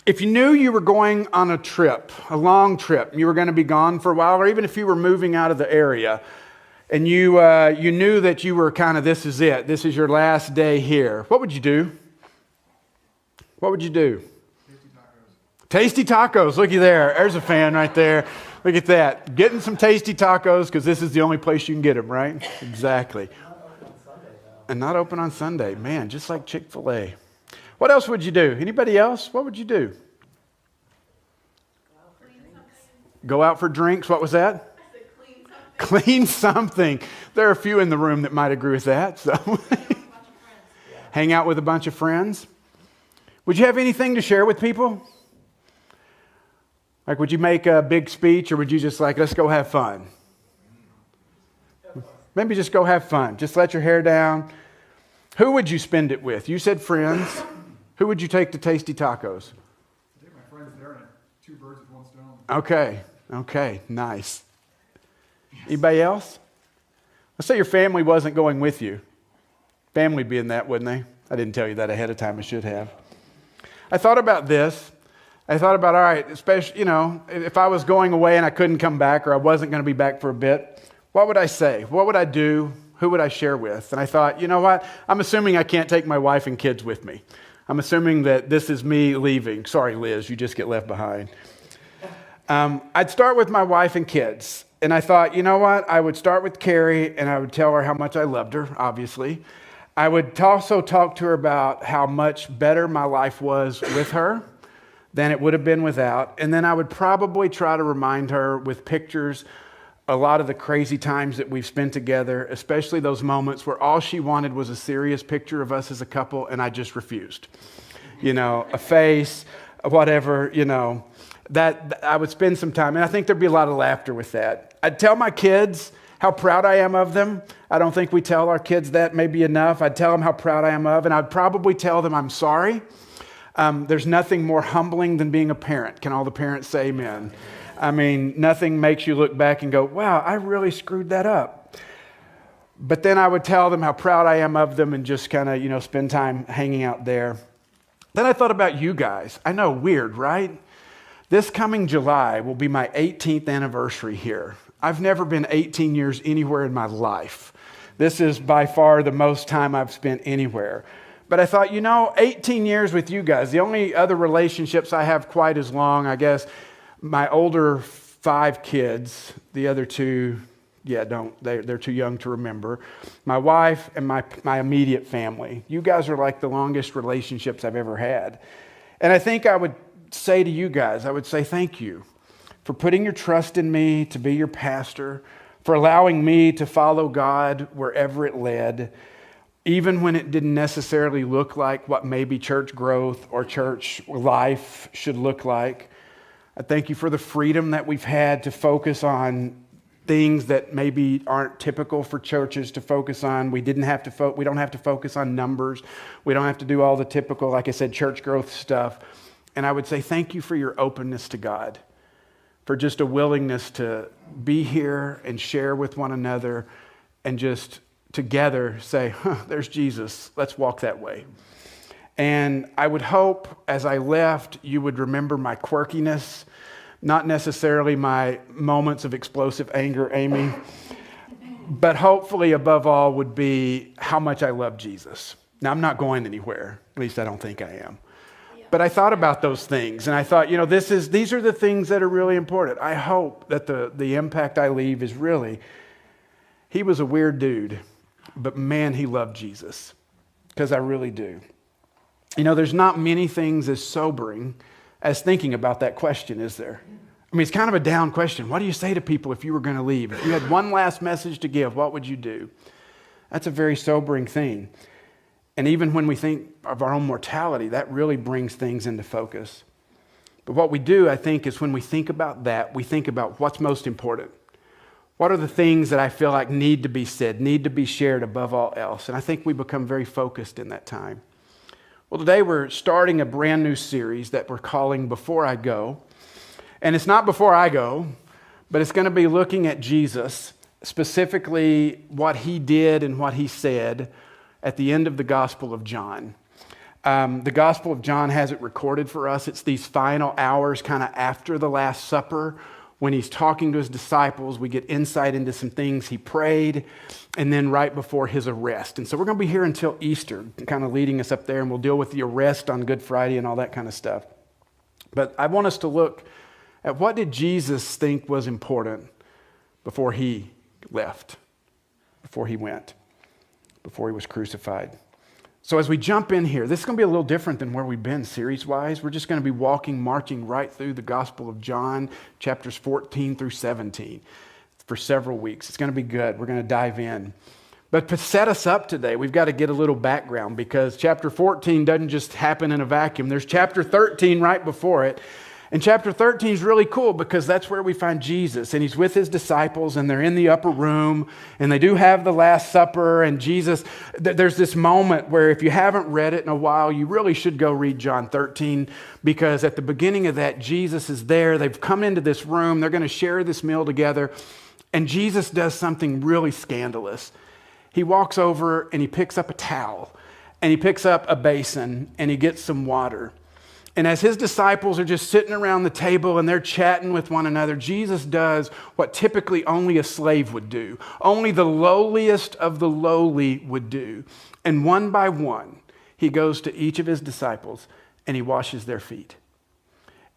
If you knew you were going on a trip, a long trip, and you were going to be gone for a while, or even if you were moving out of the area, and you knew that you were kind of, this is it, this is your last day here, what would you do? What would you do? Tasty tacos. Looky there. There's a fan right there. Look at that. Getting some tasty tacos because this is the only place you can get them, right? Exactly. And not open on Sunday. Man, just like Chick-fil-A. What else would you do? Anybody else? What would you do? Go out for drinks. What was that? Clean something. There are a few in the room that might agree with that. So, hang out with a bunch of friends. Would you have anything to share with people? Like, would you make a big speech, or would you just like, let's go have fun? Maybe just go have fun. Just let your hair down. Who would you spend it with? You said friends. Who would you take to Tasty Tacos? I take my friends there and 2 birds with 1 stone. Okay, nice. Anybody else? Let's say your family wasn't going with you. Family being that, wouldn't they? I didn't tell you that ahead of time. I should have. I thought about this. I thought about, all right, especially, if I was going away and I couldn't come back, or I wasn't going to be back for a bit, what would I say? What would I do? Who would I share with? And I thought, you know what? I'm assuming I can't take my wife and kids with me. I'm assuming that this is me leaving. Sorry, Liz, you just get left behind. I'd start with my wife and kids. And I thought, you know what? I would start with Carrie, and I would tell her how much I loved her, obviously. I would also talk to her about how much better my life was with her than it would have been without. And then I would probably try to remind her with pictures a lot of the crazy times that we've spent together, especially those moments where all she wanted was a serious picture of us as a couple, and I just refused. A face, whatever, that I would spend some time. And I think there'd be a lot of laughter with that. I'd tell my kids how proud I am of them. I don't think we tell our kids that maybe enough. I'd tell them how proud I am of, and I'd probably tell them I'm sorry. There's nothing more humbling than being a parent. Can all the parents say amen? I mean, nothing makes you look back and go, wow, I really screwed that up. But then I would tell them how proud I am of them and just kind of, spend time hanging out there. Then I thought about you guys. I know, weird, right? This coming July will be my 18th anniversary here. I've never been 18 years anywhere in my life. This is by far the most time I've spent anywhere. But I thought, 18 years with you guys, the only other relationships I have quite as long, I guess, my older 5 kids, the other 2, they're too young to remember. My wife and my immediate family. You guys are like the longest relationships I've ever had. And I think I would say to you guys, I would say thank you for putting your trust in me to be your pastor, for allowing me to follow God wherever it led, even when it didn't necessarily look like what maybe church growth or church life should look like. I thank you for the freedom that we've had to focus on things that maybe aren't typical for churches to focus on. We don't have to focus on numbers. We don't have to do all the typical, like I said, church growth stuff. And I would say thank you for your openness to God, for just a willingness to be here and share with one another and just together say, there's Jesus. Let's walk that way. And I would hope as I left, you would remember my quirkiness, not necessarily my moments of explosive anger, Amy, but hopefully above all would be how much I love Jesus. Now, I'm not going anywhere. At least I don't think I am. But I thought about those things, and I thought, these are the things that are really important. I hope that the impact I leave is really, he was a weird dude, but man, he loved Jesus, because I really do. There's not many things as sobering as thinking about that question, is there? I mean, it's kind of a down question. What do you say to people if you were going to leave? If you had one last message to give, what would you do? That's a very sobering thing. And even when we think of our own mortality, that really brings things into focus. But what we do, I think, is when we think about that, we think about what's most important. What are the things that I feel like need to be said, need to be shared above all else? And I think we become very focused in that time. Well, today we're starting a brand new series that we're calling Before I Go. And it's not before I go, but it's going to be looking at Jesus, specifically what he did and what he said at the end of the Gospel of John. The Gospel of John has it recorded for us. It's these final hours kind of after the Last Supper when he's talking to his disciples. We get insight into some things he prayed, and then right before his arrest. And so we're going to be here until Easter, kind of leading us up there, and we'll deal with the arrest on Good Friday and all that kind of stuff. But I want us to look at what did Jesus think was important before he left, before he went, before he was crucified. So as we jump in here, this is going to be a little different than where we've been series-wise. We're just going to be marching right through the Gospel of John, chapters 14 through 17 for several weeks. It's going to be good. We're going to dive in. But to set us up today, we've got to get a little background because chapter 14 doesn't just happen in a vacuum. There's chapter 13 right before it. And chapter 13 is really cool because that's where we find Jesus. And he's with his disciples and they're in the upper room and they do have the Last Supper. And Jesus, there's this moment where if you haven't read it in a while, you really should go read John 13 because at the beginning of that, Jesus is there. They've come into this room. They're going to share this meal together. And Jesus does something really scandalous. He walks over and he picks up a towel and he picks up a basin and he gets some water. And as his disciples are just sitting around the table and they're chatting with one another, Jesus does what typically only a slave would do, only the lowliest of the lowly would do. And one by one, he goes to each of his disciples and he washes their feet.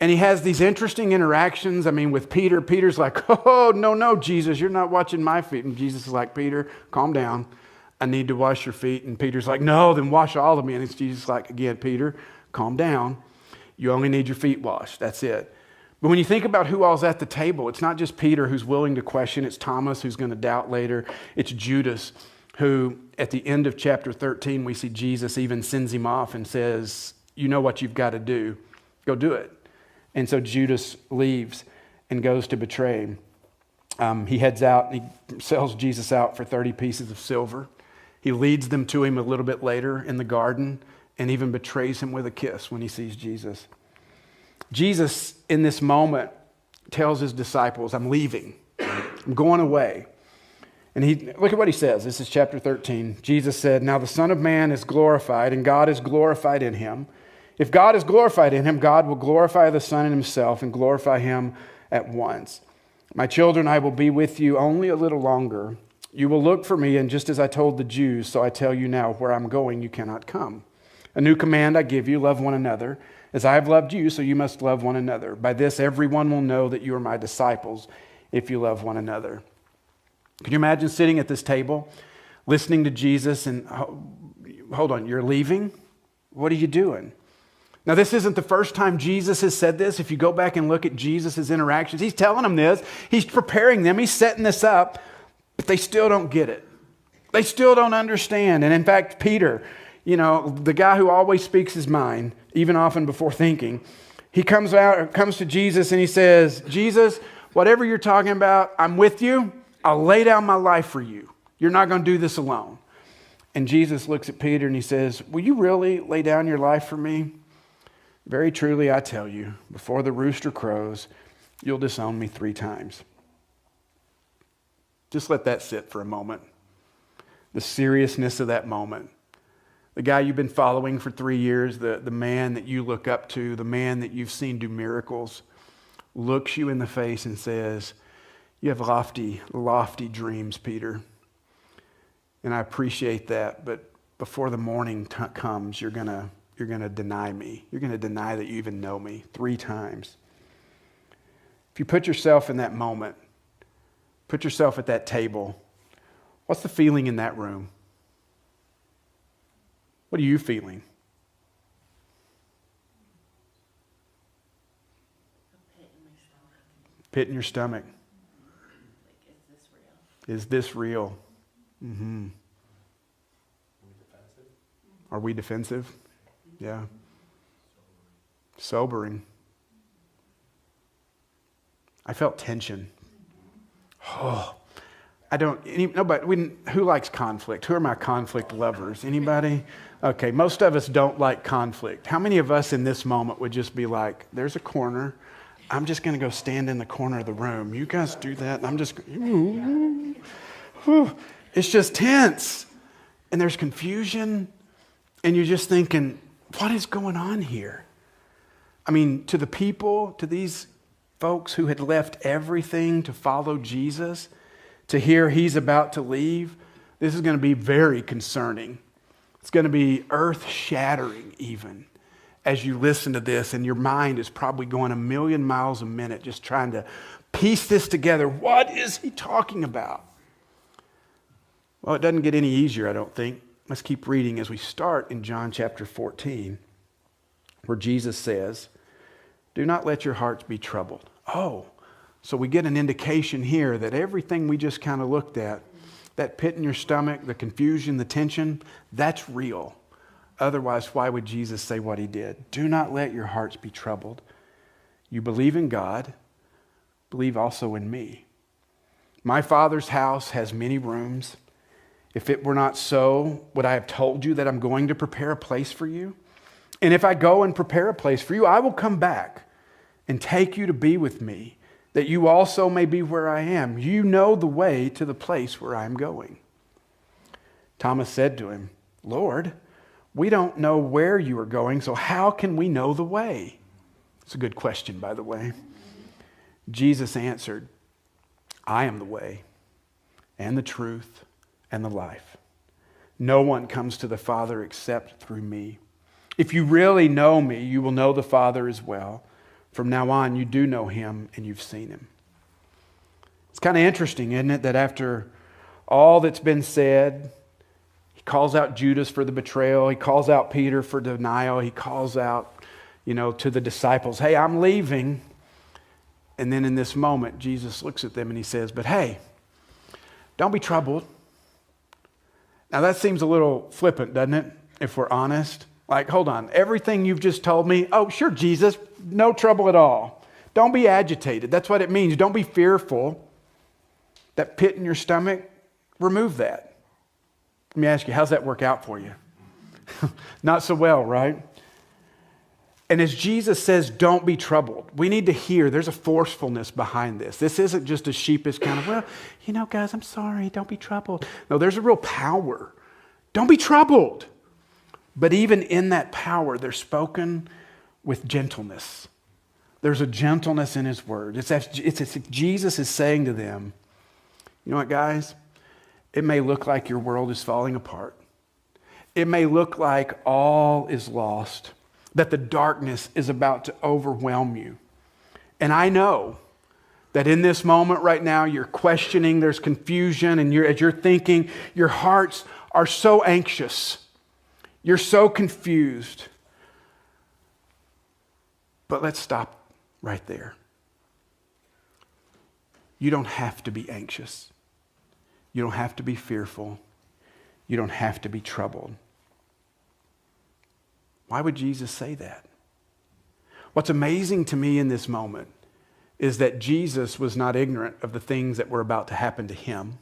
And he has these interesting interactions. I mean, with Peter, Peter's like, oh, no, Jesus, you're not washing my feet. And Jesus is like, Peter, calm down. I need to wash your feet. And Peter's like, no, then wash all of me. And it's Jesus like, again, Peter, calm down. You only need your feet washed. That's it. But when you think about who all's at the table, it's not just Peter who's willing to question. It's Thomas who's going to doubt later. It's Judas who, at the end of chapter 13, we see Jesus even sends him off and says, you know what you've got to do. Go do it. And so Judas leaves and goes to betray him. He heads out and he sells Jesus out for 30 pieces of silver. He leads them to him a little bit later in the garden and even betrays him with a kiss when he sees Jesus. Jesus, in this moment, tells his disciples, I'm leaving. I'm going away. And look at what he says. This is chapter 13. Jesus said, now the Son of Man is glorified, and God is glorified in him. If God is glorified in him, God will glorify the Son in himself and glorify him at once. My children, I will be with you only a little longer. You will look for me, and just as I told the Jews, so I tell you now, where I'm going, you cannot come. A new command I give you, love one another. As I have loved you, so you must love one another. By this, everyone will know that you are my disciples if you love one another. Can you imagine sitting at this table, listening to Jesus, and hold on, you're leaving? What are you doing? Now, this isn't the first time Jesus has said this. If you go back and look at Jesus' interactions, he's telling them this. He's preparing them. He's setting this up, but they still don't get it. They still don't understand. And in fact, Peter, the guy who always speaks his mind, even often before thinking, he comes to Jesus and he says, Jesus, whatever you're talking about, I'm with you. I'll lay down my life for you. You're not going to do this alone. And Jesus looks at Peter and he says, will you really lay down your life for me? Very truly, I tell you, before the rooster crows, you'll disown me 3 times. Just let that sit for a moment. The seriousness of that moment. The guy you've been following for 3 years, the man that you look up to, the man that you've seen do miracles, looks you in the face and says, you have lofty dreams, Peter. And I appreciate that, but before the morning comes, you're going to deny me. You're going to deny that you even know me 3 times. If you put yourself in that moment, put yourself at that table, what's the feeling in that room? What are you feeling? A pit in my stomach. Pit in your stomach. Like, is this real? Is this real? Mm-hmm. Are we defensive? Yeah. Sobering. I felt tension. Oh, who likes conflict? Who are my conflict lovers? Anybody? Okay, most of us don't like conflict. How many of us in this moment would just be like, there's a corner. I'm just going to go stand in the corner of the room. You guys do that. And I'm just, it's just tense. And there's confusion. And you're just thinking, what is going on here? I mean, to the people, to these folks who had left everything to follow Jesus, to hear he's about to leave, this is going to be very concerning. It's going to be earth-shattering even as you listen to this, and your mind is probably going 1,000,000 miles a minute just trying to piece this together. What is he talking about? Well, it doesn't get any easier, I don't think. Let's keep reading as we start in John chapter 14, where Jesus says, "Do not let your hearts be troubled." Oh, so we get an indication here that everything we just kind of looked at, that pit in your stomach, the confusion, the tension, that's real. Otherwise, why would Jesus say what he did? Do not let your hearts be troubled. You believe in God, believe also in me. My Father's house has many rooms. If it were not so, would I have told you that I'm going to prepare a place for you? And if I go and prepare a place for you, I will come back and take you to be with me, that you also may be where I am. You know the way to the place where I am going. Thomas said to him, Lord, we don't know where you are going, so how can we know the way? It's a good question, by the way. Jesus answered, I am the way and the truth and the life. No one comes to the Father except through me. If you really know me, you will know the Father as well. From now on, you do know him and you've seen him. It's kind of interesting, isn't it, that after all that's been said, he calls out Judas for the betrayal. He calls out Peter for denial. He calls out, to the disciples, hey, I'm leaving. And then in this moment, Jesus looks at them and he says, but hey, don't be troubled. Now that seems a little flippant, doesn't it, if we're honest? Like, hold on, everything you've just told me, oh, sure, Jesus, no trouble at all. Don't be agitated. That's what it means. Don't be fearful. That pit in your stomach, remove that. Let me ask you, how's that work out for you? Not so well, right? And as Jesus says, don't be troubled, we need to hear there's a forcefulness behind this. This isn't just a sheepish kind of, well, guys, I'm sorry, don't be troubled. No, there's a real power. Don't be troubled. But even in that power, they're spoken with gentleness. There's a gentleness in his word. It's as if Jesus is saying to them, you know what, guys? It may look like your world is falling apart. It may look like all is lost, that the darkness is about to overwhelm you. And I know that in this moment right now, you're questioning, there's confusion, and as you're thinking, your hearts are so anxious. You're so confused. But let's stop right there. You don't have to be anxious. You don't have to be fearful. You don't have to be troubled. Why would Jesus say that? What's amazing to me in this moment is that Jesus was not ignorant of the things that were about to happen to him.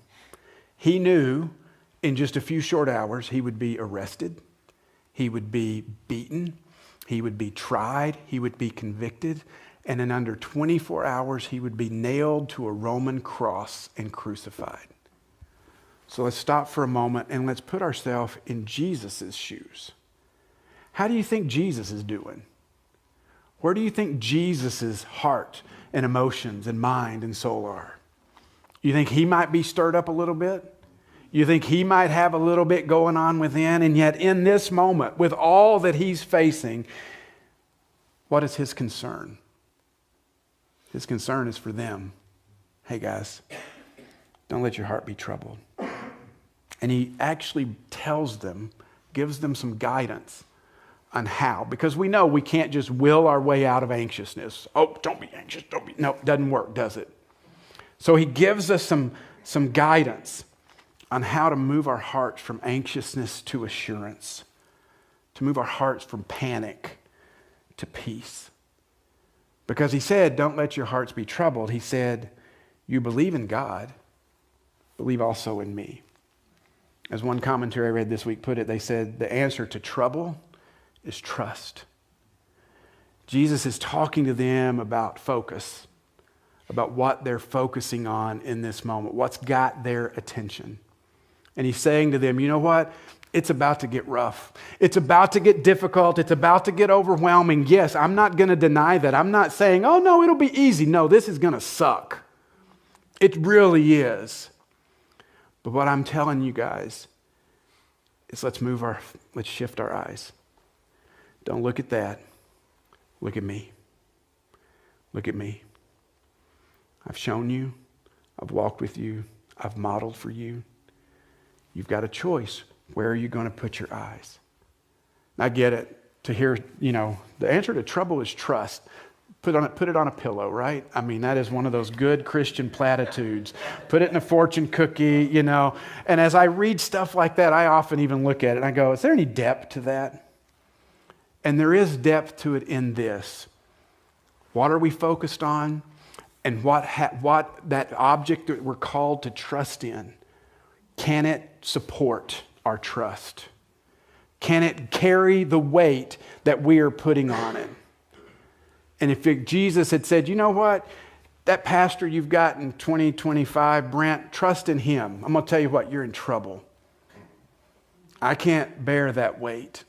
He knew in just a few short hours he would be arrested. He would be beaten, he would be tried, he would be convicted, and in under 24 hours he would be nailed to a Roman cross and crucified. So let's stop for a moment and let's put ourselves in Jesus' shoes. How do you think Jesus is doing? Where do you think Jesus' heart and emotions and mind and soul are? You think he might be stirred up a little bit? You think he might have a little bit going on within, and yet in this moment, with all that he's facing, what is his concern? His concern is for them. Hey guys, don't let your heart be troubled. And he actually tells them, gives them some guidance on how, because we know we can't just will our way out of anxiousness. Oh, don't be anxious, no, it doesn't work, does it? So he gives us some guidance on how to move our hearts from anxiousness to assurance, to move our hearts from panic to peace. Because he said, don't let your hearts be troubled. He said, you believe in God, believe also in me. As one commentary I read this week put it, they said, the answer to trouble is trust. Jesus is talking to them about focus, about what they're focusing on in this moment, what's got their attention. And he's saying to them, you know what? It's about to get rough. It's about to get difficult. It's about to get overwhelming. Yes, I'm not going to deny that. I'm not saying, oh no, it'll be easy. No, this is going to suck. It really is. But what I'm telling you guys is let's shift our eyes. Don't look at that. Look at me. Look at me. I've shown you. I've walked with you. I've modeled for you. You've got a choice. Where are you going to put your eyes? I get it. To hear, the answer to trouble is trust. Put it on a pillow, right? I mean, that is one of those good Christian platitudes. Put it in a fortune cookie, And as I read stuff like that, I often even look at it and I go, is there any depth to that? And there is depth to it in this. What are we focused on? And what that object that we're called to trust in, can it support our trust? Can it carry the weight that we are putting on it? And if Jesus had said, you know what, that pastor you've got in 2025, Brent, trust in him. I'm going to tell you what, you're in trouble. I can't bear that weight.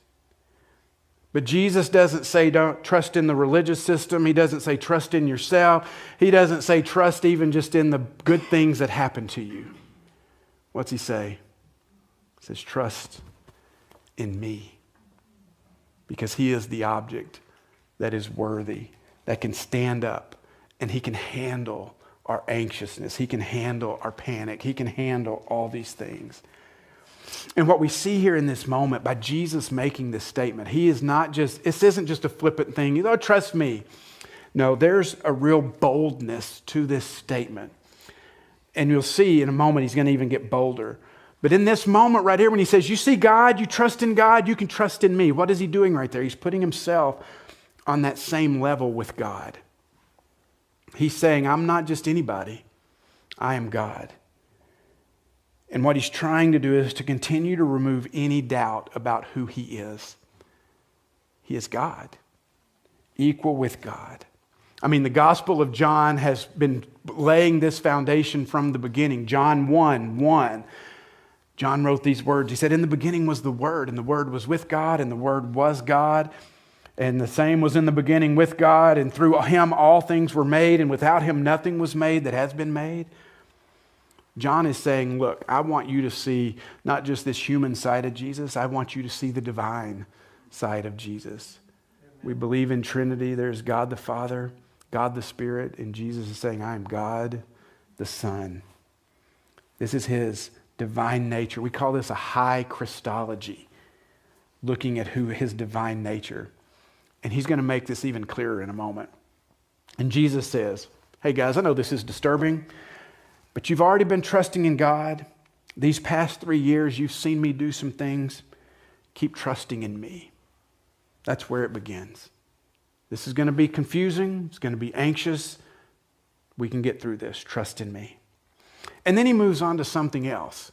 But Jesus doesn't say don't trust in the religious system. He doesn't say trust in yourself. He doesn't say trust even just in the good things that happen to you. What's he say? He says trust in me. Because he is the object that is worthy, that can stand up, and he can handle our anxiousness. He can handle our panic. He can handle all these things. And what we see here in this moment, by Jesus making this statement, this isn't just a flippant thing, trust me. No, there's a real boldness to this statement. And you'll see in a moment he's going to even get bolder. But in this moment right here, when he says, you see God, you trust in God, you can trust in me. What is he doing right there? He's putting himself on that same level with God. He's saying, I'm not just anybody. I am God. And what he's trying to do is to continue to remove any doubt about who he is. He is God, equal with God. I mean, the Gospel of John has been laying this foundation from the beginning. John 1:1. John wrote these words. He said, in the beginning was the Word, and the Word was with God, and the Word was God. And the same was in the beginning with God, and through him all things were made, and without him nothing was made that has been made. John is saying, look, I want you to see not just this human side of Jesus, I want you to see the divine side of Jesus. Amen. We believe in Trinity. There's God the Father, God the Spirit, and Jesus is saying, I am God the Son. This is his divine nature. We call this a high Christology, looking at his divine nature. And he's going to make this even clearer in a moment. And Jesus says, hey guys, I know this is disturbing, but you've already been trusting in God. These past 3 years, you've seen me do some things. Keep trusting in me. That's where it begins. This is going to be confusing. It's going to be anxious. We can get through this. Trust in me. And then he moves on to something else.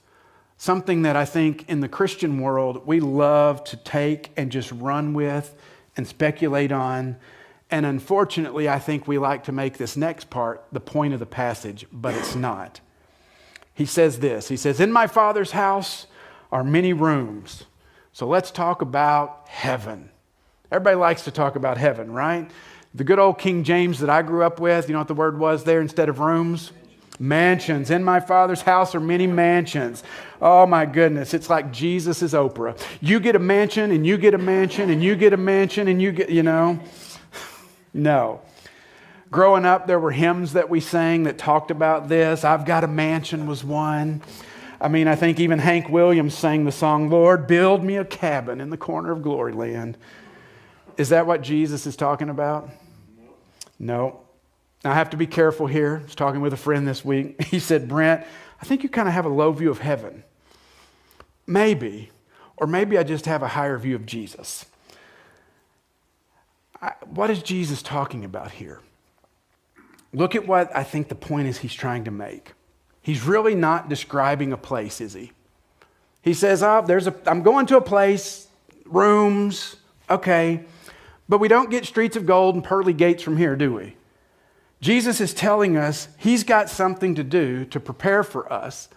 Something that I think in the Christian world, we love to take and just run with and speculate on. And unfortunately, I think we like to make this next part the point of the passage, but it's not. He says this. He says, in my Father's house are many rooms. So let's talk about heaven. Everybody likes to talk about heaven, right? The good old King James that I grew up with, you know what the word was there instead of rooms? Mansions. In my Father's house are many mansions. Oh my goodness. It's like Jesus is Oprah. You get a mansion and you get a mansion and you get a mansion and you get, No. Growing up, there were hymns that we sang that talked about this. I've Got a Mansion was one. I mean, I think even Hank Williams sang the song, Lord, build me a cabin in the corner of glory land. Is that what Jesus is talking about? No. Now, I have to be careful here. I was talking with a friend this week. He said, Brent, I think you kind of have a low view of heaven. Maybe. Or maybe I just have a higher view of Jesus. What is Jesus talking about here? Look at what I think the point is he's trying to make. He's really not describing a place, is he? He says, I'm going to a place, rooms, okay, but we don't get streets of gold and pearly gates from here, do we? Jesus is telling us he's got something to do to prepare for us,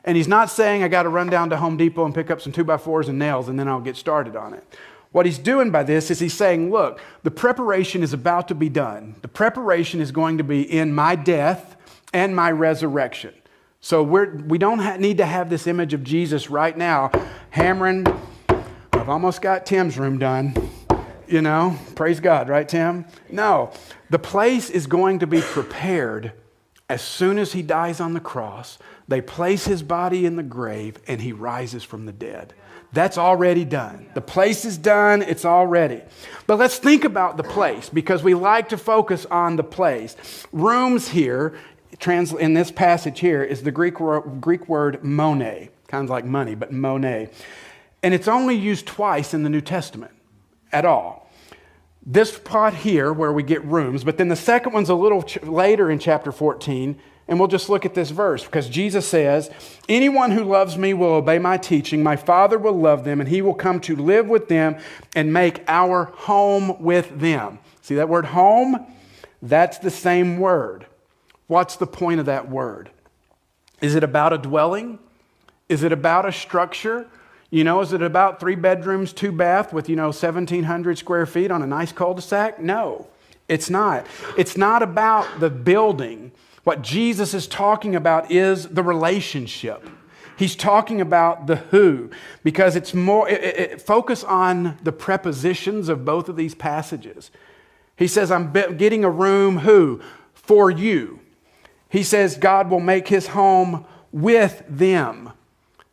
And he's not saying I got to run down to Home Depot and pick up some 2x4s and nails and then I'll get started on it. What he's doing by this is he's saying, look, the preparation is about to be done. The preparation is going to be in my death and my resurrection. So we don't need to have this image of Jesus right now hammering. I've almost got Tim's room done. You know, praise God, right, Tim? No, the place is going to be prepared as soon as he dies on the cross. They place his body in the grave and he rises from the dead. That's already done. The place is done. It's all ready. But let's think about the place because we like to focus on the place. Rooms here, in this passage here, is the Greek word mone. Kind of like money, but mone. And it's only used twice in the New Testament at all. This part here where we get rooms, but then the second one's a little later in chapter 14, and we'll just look at this verse because Jesus says, anyone who loves me will obey my teaching. My Father will love them, and he will come to live with them and make our home with them. See that word home? That's the same word. What's the point of that word? Is it about a dwelling? Is it about a structure? You know, is it about 3 bedrooms, 2 bath with, 1,700 square feet on a nice cul-de-sac? No, it's not. It's not about the building. What Jesus is talking about is the relationship. He's talking about the who, because it's more, focus on the prepositions of both of these passages. He says, I'm getting a room, who? For you. He says, God will make his home with them.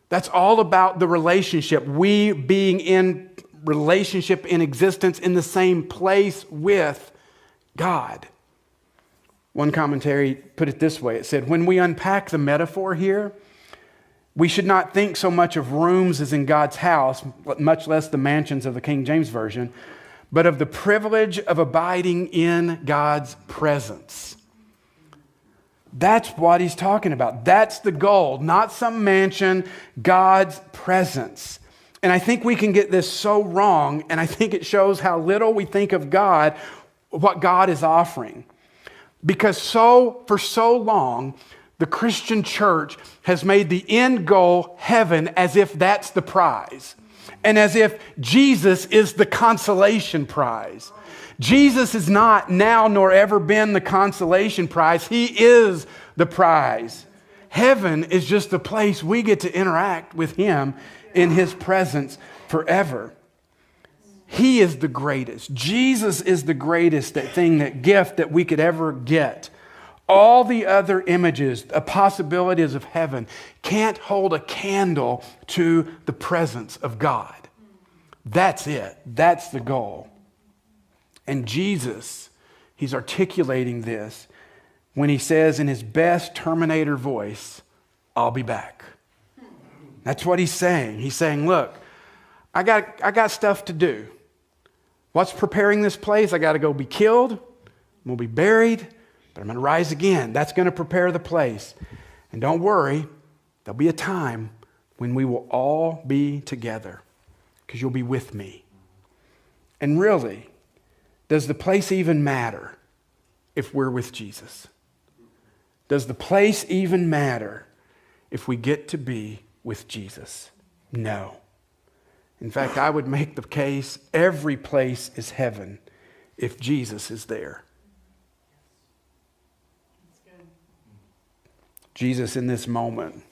That's all about the relationship. We being in relationship, in existence, in the same place with God. One commentary put it this way. It said, when we unpack the metaphor here, we should not think so much of rooms as in God's house, much less the mansions of the King James Version, but of the privilege of abiding in God's presence. That's what he's talking about. That's the goal, not some mansion, God's presence. And I think we can get this so wrong, and I think it shows how little we think of God, what God is offering. Because for so long, the Christian church has made the end goal heaven as if that's the prize, and as if Jesus is the consolation prize. Jesus is not now nor ever been the consolation prize. He is the prize. Heaven is just the place we get to interact with him in his presence forever. He is the greatest. Jesus is the greatest gift that we could ever get. All the other images, the possibilities of heaven, can't hold a candle to the presence of God. That's it. That's the goal. And Jesus, he's articulating this when he says in his best Terminator voice, I'll be back. That's what he's saying. He's saying, look, I got stuff to do. What's preparing this place? I got to go be killed. I'm going to be buried, but I'm going to rise again. That's going to prepare the place. And don't worry, there'll be a time when we will all be together because you'll be with me. And really, does the place even matter if we're with Jesus? Does the place even matter if we get to be with Jesus? No. In fact, I would make the case every place is heaven if Jesus is there. Jesus in this moment,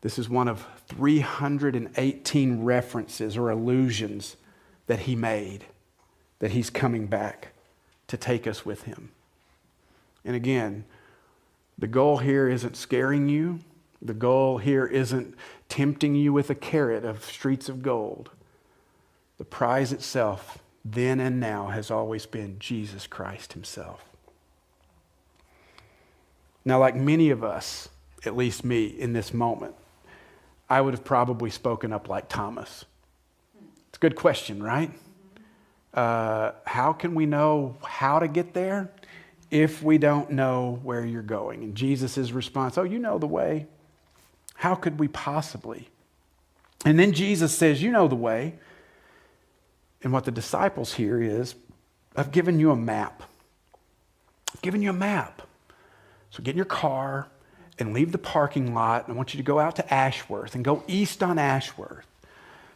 this is one of 318 references or allusions that he made, that he's coming back to take us with him. And again, the goal here isn't scaring you. The goal here isn't tempting you with a carrot of streets of gold. The prize itself, then and now, has always been Jesus Christ himself. Now, like many of us, at least me, in this moment, I would have probably spoken up like Thomas. It's a good question, right? How can we know how to get there if we don't know where you're going? And Jesus' response, you know the way. How could we possibly? And then Jesus says, you know the way. And what the disciples hear is, I've given you a map. I've given you a map. So get in your car and leave the parking lot. And I want you to go out to Ashworth and go east on Ashworth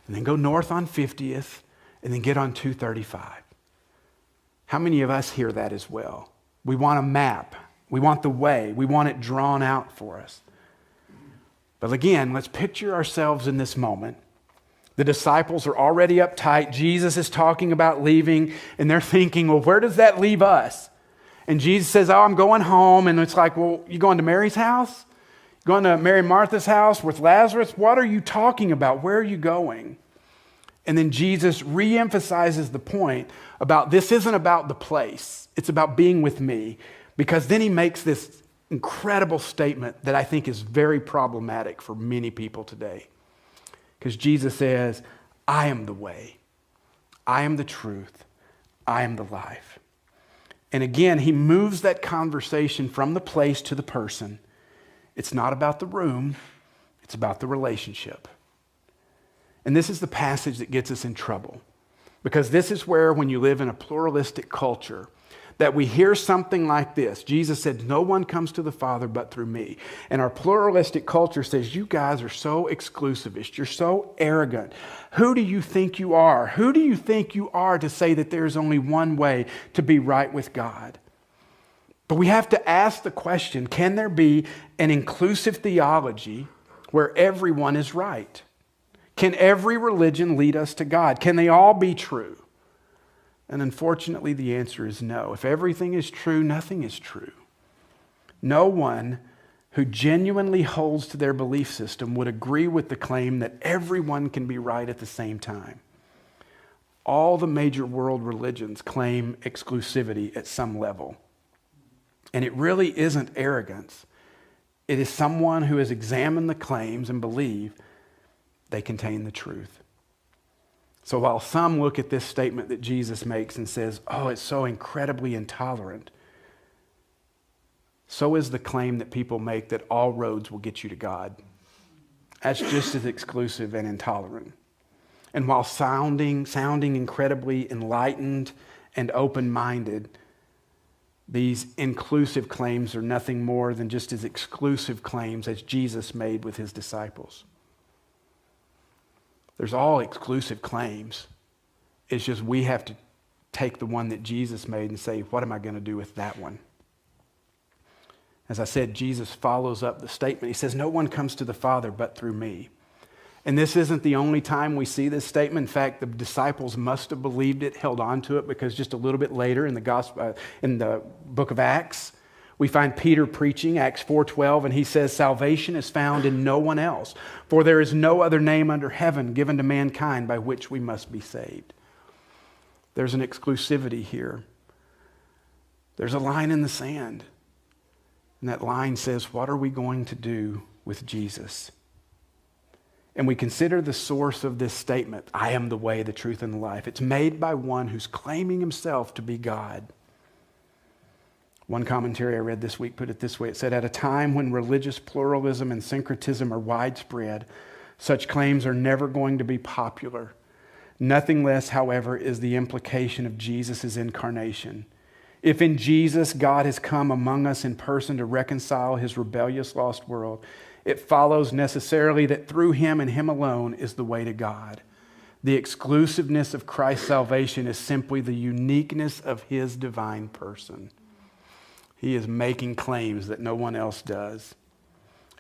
and then go north on 50th and then get on 235. How many of us hear that as well? We want a map. We want the way. We want it drawn out for us. But again, let's picture ourselves in this moment. The disciples are already uptight. Jesus is talking about leaving, and they're thinking, well, where does that leave us? And Jesus says, oh, I'm going home. And it's like, well, you going to Mary's house? Going to Mary and Martha's house with Lazarus? What are you talking about? Where are you going? And then Jesus re-emphasizes the point about this isn't about the place. It's about being with me. Because then he makes this incredible statement that I think is very problematic for many people today. Because Jesus says, I am the way. I am the truth. I am the life. And again, he moves that conversation from the place to the person. It's not about the room. It's about the relationship. And this is the passage that gets us in trouble. Because this is where, when you live in a pluralistic culture, that we hear something like this. Jesus said, no one comes to the Father but through me. And our pluralistic culture says, you guys are so exclusivist. You're so arrogant. Who do you think you are? Who do you think you are to say that there's only one way to be right with God? But we have to ask the question, can there be an inclusive theology where everyone is right? Can every religion lead us to God? Can they all be true? And unfortunately, the answer is no. If everything is true, nothing is true. No one who genuinely holds to their belief system would agree with the claim that everyone can be right at the same time. All the major world religions claim exclusivity at some level. And it really isn't arrogance. It is someone who has examined the claims and believe they contain the truth. So while some look at this statement that Jesus makes and says, oh, it's so incredibly intolerant, so is the claim that people make that all roads will get you to God. That's just as exclusive and intolerant. And while sounding incredibly enlightened and open-minded, these inclusive claims are nothing more than just as exclusive claims as Jesus made with his disciples. There's all exclusive claims. It's just we have to take the one that Jesus made and say, what am I going to do with that one? As I said, Jesus follows up the statement. He says, no one comes to the Father but through me. And this isn't the only time we see this statement. In fact, the disciples must have believed it, held on to it, because just a little bit later in the gospel, in the book of Acts, we find Peter preaching, Acts 4:12, and he says, salvation is found in no one else, for there is no other name under heaven given to mankind by which we must be saved. There's an exclusivity here. There's a line in the sand. And that line says, what are we going to do with Jesus? And we consider the source of this statement, I am the way, the truth, and the life. It's made by one who's claiming himself to be God. One commentary I read this week put it this way. It said, at a time when religious pluralism and syncretism are widespread, such claims are never going to be popular. Nothing less, however, is the implication of Jesus' incarnation. If in Jesus God has come among us in person to reconcile his rebellious, lost world, it follows necessarily that through him and him alone is the way to God. The exclusiveness of Christ's salvation is simply the uniqueness of his divine person. He is making claims that no one else does.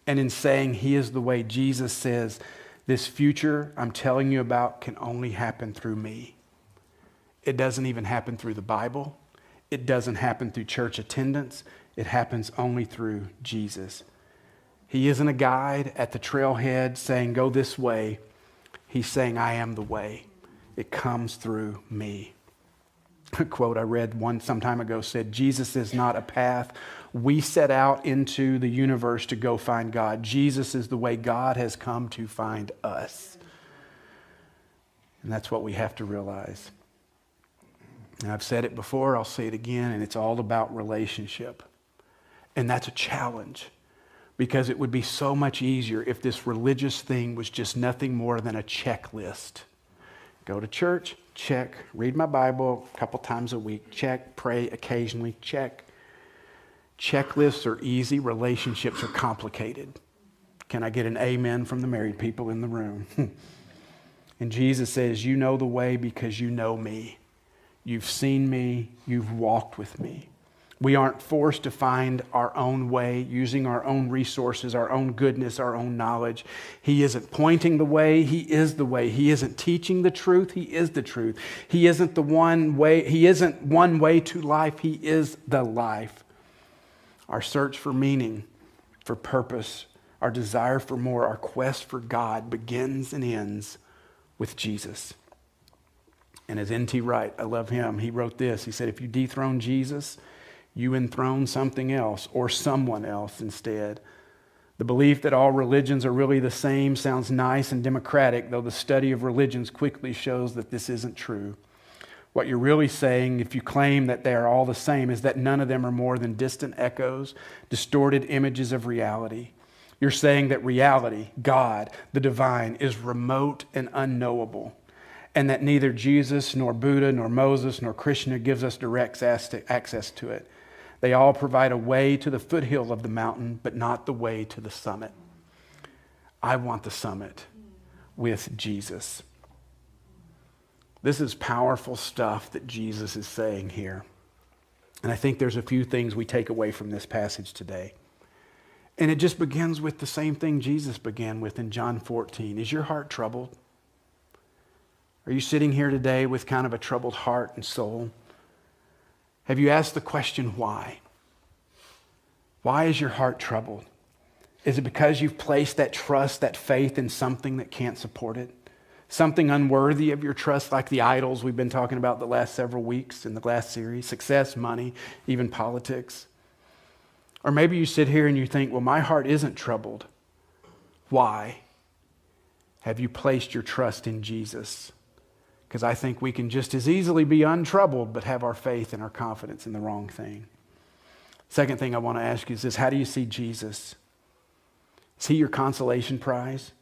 And in saying he is the way, Jesus says, this future I'm telling you about can only happen through me. It doesn't even happen through the Bible. It doesn't happen through church attendance. It happens only through Jesus. He isn't a guide at the trailhead saying, go this way. He's saying, I am the way. It comes through me. A quote I read some time ago said, Jesus is not a path we set out into the universe to go find God. Jesus is the way God has come to find us. And that's what we have to realize. And I've said it before, I'll say it again, and it's all about relationship. And that's a challenge, because it would be so much easier if this religious thing was just nothing more than a checklist. Go to church, check. Read my Bible a couple times a week, check. Pray occasionally, check. Checklists are easy. Relationships are complicated. Can I get an amen from the married people in the room? And Jesus says, you know the way because you know me. You've seen me. You've walked with me. We aren't forced to find our own way, using our own resources, our own goodness, our own knowledge. He isn't pointing the way. He is the way. He isn't teaching the truth. He is the truth. He isn't the one way. He isn't one way to life. He is the life. Our search for meaning, for purpose, our desire for more, our quest for God begins and ends with Jesus. And as N.T. Wright, I love him, he wrote this. He said, if you dethrone Jesus, you enthrone something else or someone else instead. The belief that all religions are really the same sounds nice and democratic, though the study of religions quickly shows that this isn't true. What you're really saying, if you claim that they are all the same, is that none of them are more than distant echoes, distorted images of reality. You're saying that reality, God, the divine, is remote and unknowable, and that neither Jesus, nor Buddha, nor Moses, nor Krishna gives us direct access to it. They all provide a way to the foothill of the mountain, but not the way to the summit. I want the summit with Jesus. This is powerful stuff that Jesus is saying here. And I think there's a few things we take away from this passage today. And it just begins with the same thing Jesus began with in John 14. Is your heart troubled? Are you sitting here today with kind of a troubled heart and soul? Have you asked the question, why? Why is your heart troubled? Is it because you've placed that trust, that faith in something that can't support it? Something unworthy of your trust, like the idols we've been talking about the last several weeks in the last series, success, money, even politics. Or maybe you sit here and you think, well, my heart isn't troubled. Why? Have you placed your trust in Jesus? Because I think we can just as easily be untroubled, but have our faith and our confidence in the wrong thing. Second thing I want to ask you is this: how do you see Jesus? Is he your consolation prize?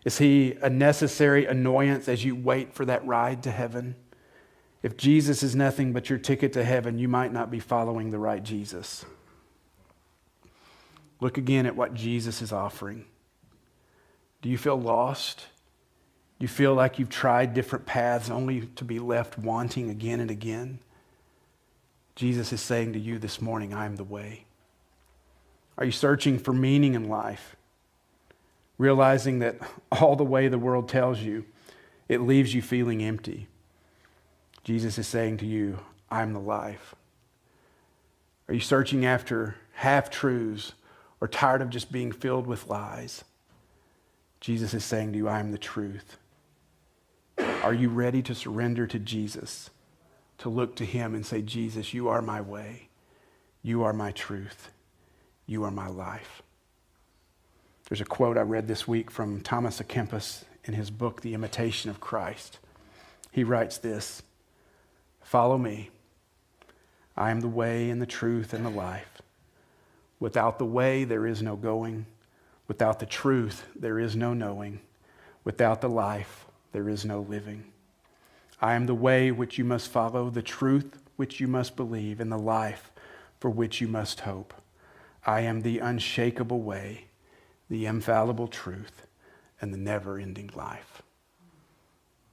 Is he a necessary annoyance as you wait for that ride to heaven? If Jesus is nothing but your ticket to heaven, you might not be following the right Jesus. Look again at what Jesus is offering. Do you feel lost? Do you feel like you've tried different paths only to be left wanting again and again? Jesus is saying to you this morning, I am the way. Are you searching for meaning in life? Realizing that all the way the world tells you, it leaves you feeling empty. Jesus is saying to you, I'm the life. Are you searching after half-truths or tired of just being filled with lies? Jesus is saying to you, I am the truth. Are you ready to surrender to Jesus, to look to him and say, Jesus, you are my way. You are my truth. You are my life. There's a quote I read this week from Thomas A. Kempis in his book, The Imitation of Christ. He writes this: follow me. I am the way and the truth and the life. Without the way, there is no going. Without the truth, there is no knowing. Without the life, there is no living. I am the way which you must follow, the truth which you must believe, and the life for which you must hope. I am the unshakable way, the infallible truth, and the never-ending life.